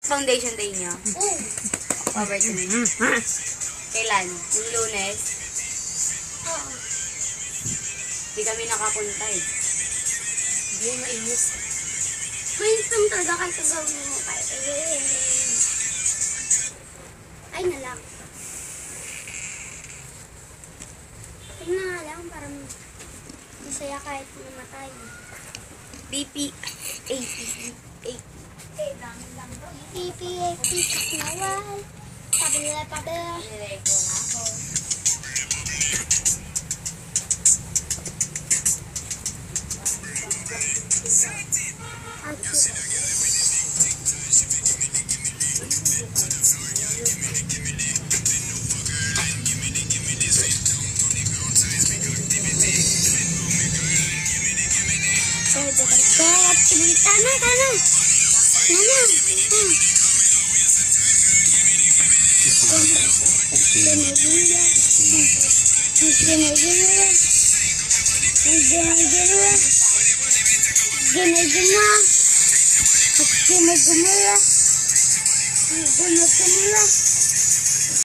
foundation day niyo? Oo. Birthday. Kailan? Yung Lunes? Oo. Di kami nakapunta eh. Hindi, mainis. Mainis naman talaga kahit ang gawin mo pa. Ay na lang. Tingnan nga lang para masaya kahit namatay. BP 80. PP, nawal. Pabila. Nilego nga ako. Gimana?